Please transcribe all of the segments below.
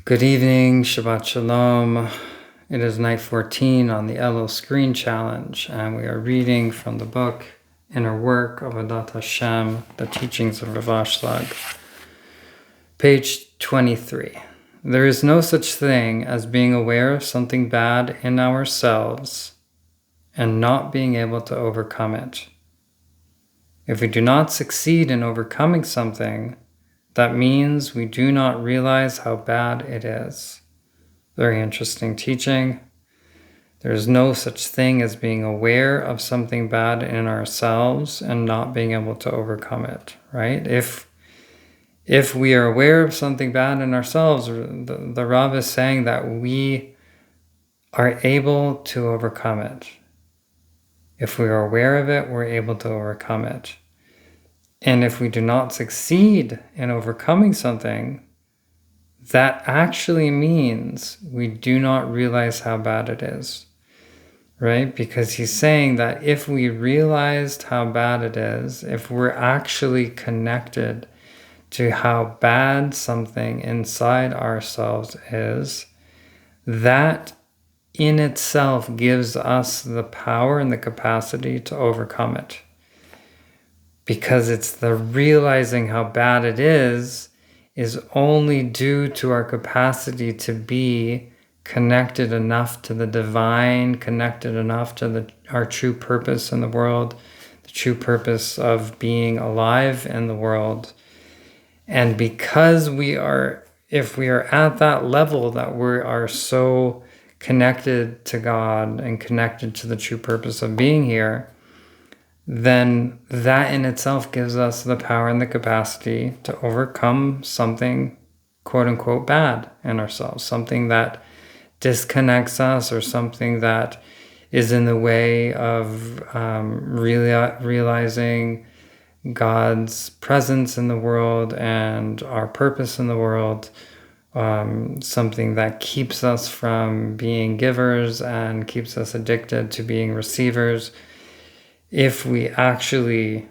Good evening, Shabbat Shalom. It is night 14 on the Elul Screen Challenge, and we are reading from the book Inner Work of Avodat Hashem, the teachings of Rav Ashlag. Page 23. There is no such thing as being aware of something bad in ourselves and not being able to overcome it. If we do not succeed in overcoming something, that means we do not realize how bad it is. Very interesting teaching. There is no such thing as being aware of something bad in ourselves and not being able to overcome it, right? If we are aware of something bad in ourselves, the Rav is saying that we are able to overcome it. If we are aware of it, we're able to overcome it. And if we do not succeed in overcoming something, that actually means we do not realize how bad it is, right? Because he's saying that if we realized how bad it is, if we're actually connected to how bad something inside ourselves is, that in itself gives us the power and the capacity to overcome it. Because it's the realizing how bad it is only due to our capacity to be connected enough to the divine, connected enough to our true purpose in the world, the true purpose of being alive in the world. And because if we are at that level that we are so connected to God and connected to the true purpose of being here, then that in itself gives us the power and the capacity to overcome something, quote unquote, bad in ourselves, something that disconnects us or something that is in the way of realizing God's presence in the world and our purpose in the world, something that keeps us from being givers and keeps us addicted to being receivers. If we actually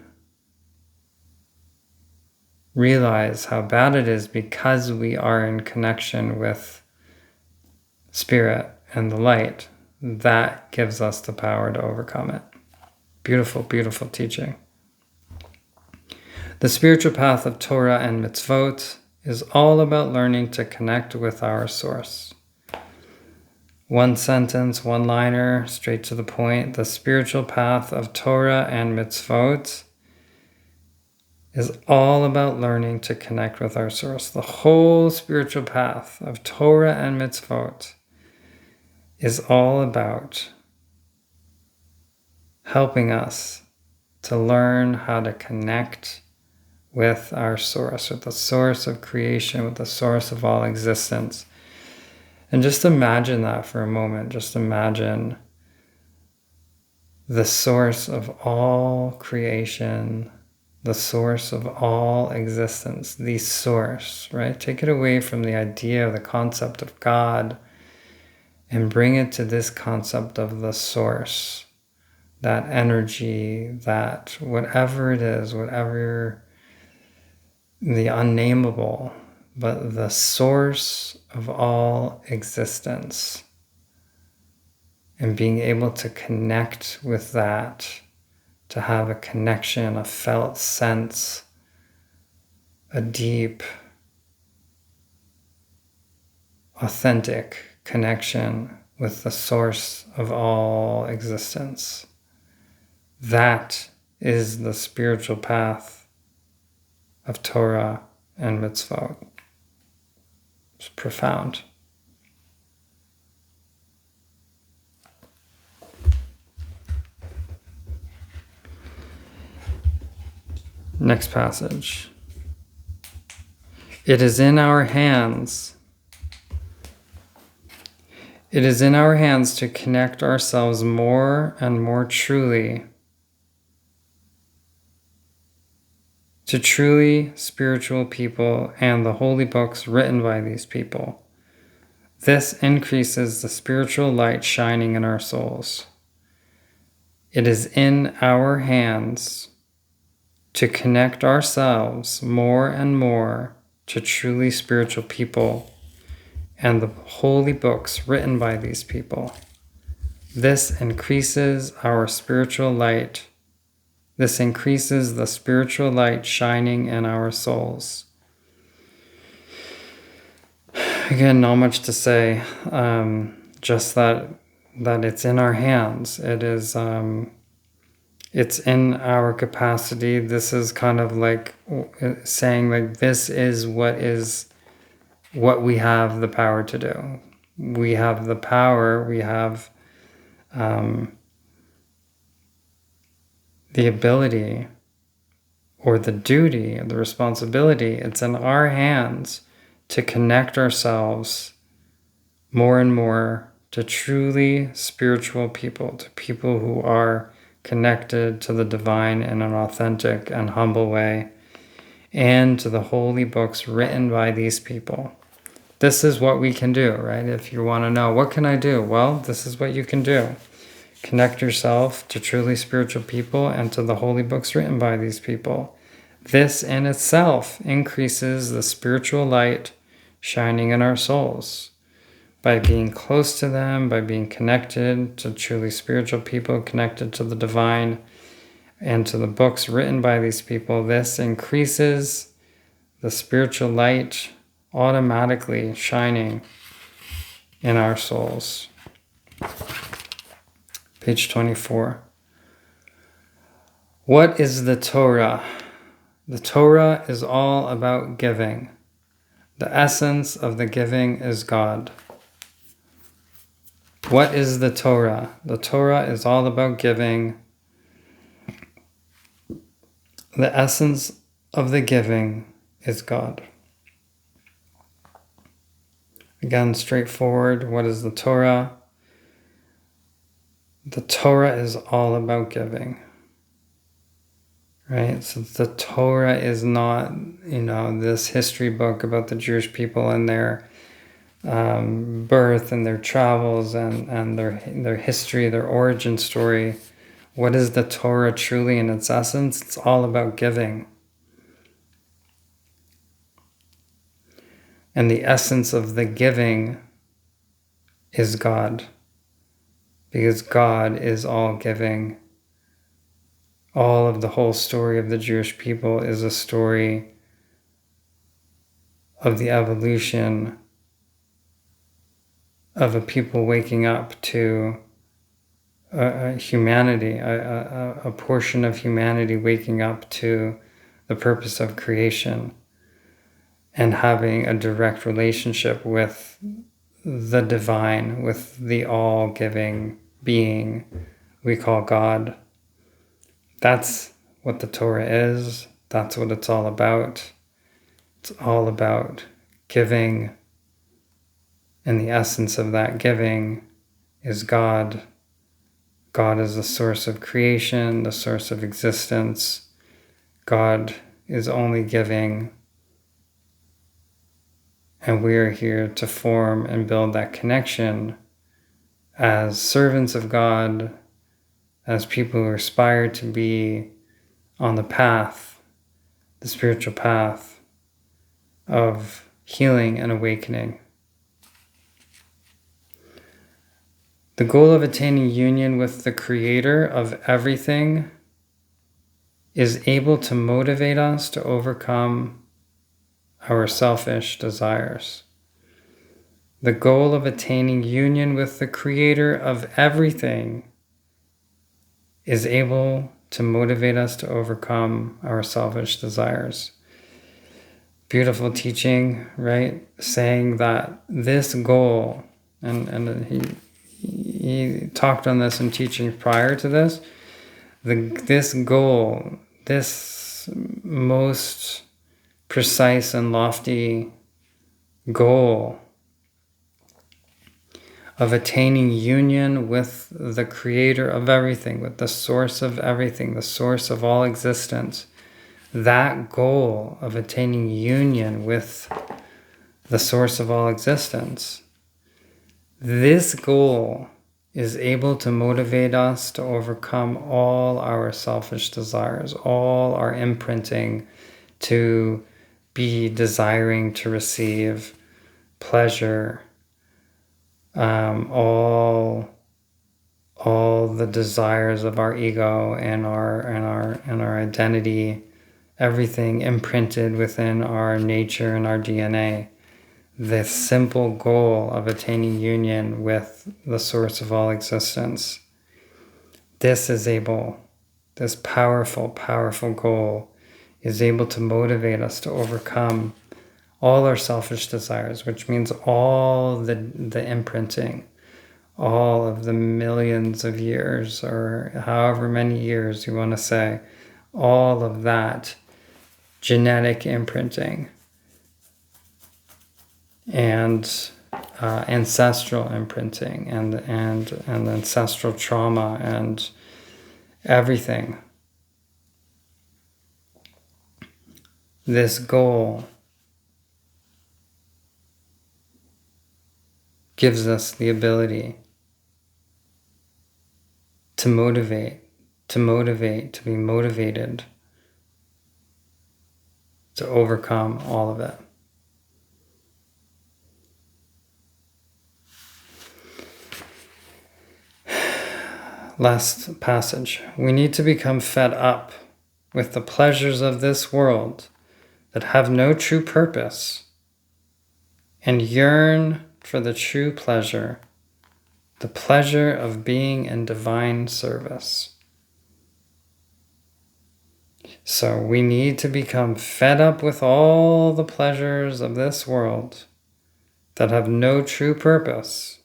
realize how bad it is because we are in connection with Spirit and the light, that gives us the power to overcome it. Beautiful, beautiful teaching. The spiritual path of Torah and mitzvot is all about learning to connect with our source. One sentence, one-liner, straight to the point. The spiritual path of Torah and mitzvot is all about learning to connect with our source. The whole spiritual path of Torah and mitzvot is all about helping us to learn how to connect with our source, with the source of creation, with the source of all existence. And just imagine that for a moment. Just imagine the source of all creation, the source of all existence, the source, right? Take it away from the idea of the concept of God and bring it to this concept of the source, that energy, that whatever it is, whatever the unnameable, but the source of all existence, and being able to connect with that, to have a connection, a felt sense, a deep, authentic connection with the source of all existence. That is the spiritual path of Torah and mitzvot. It's profound. Next passage. It is in our hands. It is in our hands to connect ourselves more and more truly to truly spiritual people and the holy books written by these people. This increases the spiritual light shining in our souls. It is in our hands to connect ourselves more and more to truly spiritual people and the holy books written by these people. This increases our spiritual light. This increases the spiritual light shining in our souls. Again, not much to say, just that it's in our hands. It is, it's in our capacity. This is kind of like saying like this is what we have the power to do. We have the power. We have the ability or the duty or the responsibility. It's in our hands to connect ourselves more and more to truly spiritual people, to people who are connected to the divine in an authentic and humble way, and to the holy books written by these people. This is what we can do, right? If you want to know, what can I do? Well, this is what you can do. Connect yourself to truly spiritual people and to the holy books written by these people. This in itself increases the spiritual light shining in our souls. By being close to them, by being connected to truly spiritual people, connected to the divine and to the books written by these people, this increases the spiritual light automatically shining in our souls. Page 24. What is the Torah? The Torah is all about giving. The essence of the giving is God. What is the Torah? The Torah is all about giving. The essence of the giving is God. Again, straightforward. What is the Torah? The Torah is all about giving. Right? So the Torah is not, this history book about the Jewish people and their birth and their travels and their history, their origin story. What is the Torah truly in its essence? It's all about giving. And the essence of the giving is God. Because God is all giving. All of the whole story of the Jewish people is a story of the evolution of a people waking up to humanity, a portion of humanity waking up to the purpose of creation and having a direct relationship with the divine, with the all-giving being we call God. That's what the Torah is. That's what it's all about. It's all about giving. And the essence of that giving is God. God is the source of creation, the source of existence. God is only giving. And we are here to form and build that connection as servants of God, as people who aspire to be on the path, the spiritual path of healing and awakening. The goal of attaining union with the Creator of everything is able to motivate us to overcome our selfish desires. The goal of attaining union with the Creator of everything is able to motivate us to overcome our selfish desires. Beautiful teaching, right? Saying that this goal, and he talked on this in teaching prior to this, this goal, this most precise and lofty goal of attaining union with the Creator of everything, with the source of everything, the source of all existence. That goal of attaining union with the source of all existence, this goal is able to motivate us to overcome all our selfish desires, all our imprinting to be desiring to receive pleasure all the desires of our ego and our identity, everything imprinted within our nature and our DNA. The simple goal of attaining union with the source of all existence. This powerful, powerful goal is able to motivate us to overcome all our selfish desires, which means all the imprinting, all of the millions of years, or however many years you want to say, all of that genetic imprinting and ancestral imprinting and ancestral trauma and everything. This goal gives us the ability to motivate, to be motivated to overcome all of it. Last passage. We need to become fed up with the pleasures of this world that have no true purpose and yearn for the true pleasure, the pleasure of being in divine service. So we need to become fed up with all the pleasures of this world that have no true purpose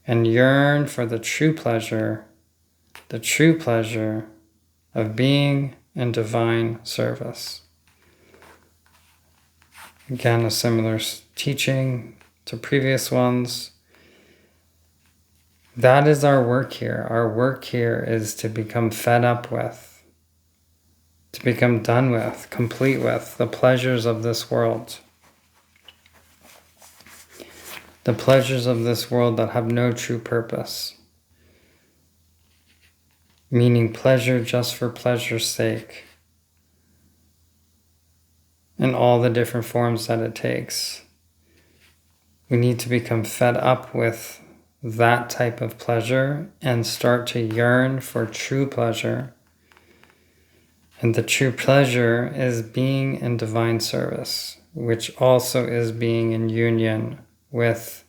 and yearn for the true pleasure of being in divine service. Again, a similar teaching to previous ones. That is our work here. Our work here is to become fed up with, to become done with, complete with the pleasures of this world. The pleasures of this world that have no true purpose. Meaning pleasure just for pleasure's sake. In all the different forms that it takes. We need to become fed up with that type of pleasure and start to yearn for true pleasure. And the true pleasure is being in divine service, which also is being in union with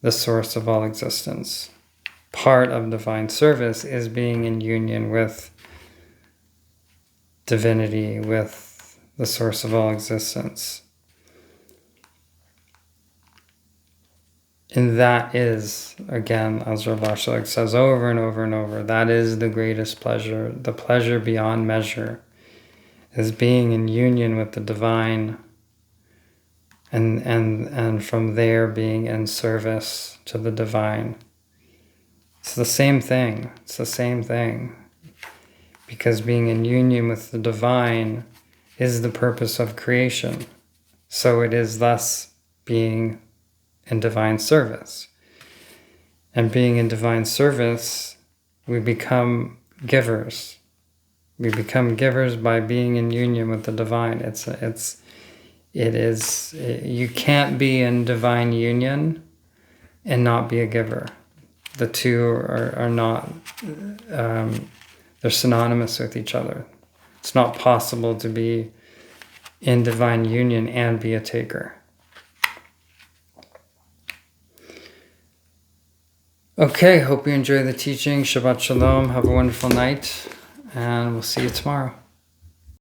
the source of all existence. Part of divine service is being in union with divinity, with the source of all existence. And that is, again, as Rav Ashlag says over and over and over, that is the greatest pleasure, the pleasure beyond measure, is being in union with the divine and from there being in service to the divine. It's the same thing. It's the same thing. Because being in union with the divine is the purpose of creation. So it is thus being in divine service. And being in divine service, we become givers. We become givers by being in union with the divine. You can't be in divine union and not be a giver. The two are not, they're synonymous with each other. It's not possible to be in divine union and be a taker. Okay, hope you enjoy the teaching. Shabbat Shalom. Have a wonderful night, and we'll see you tomorrow.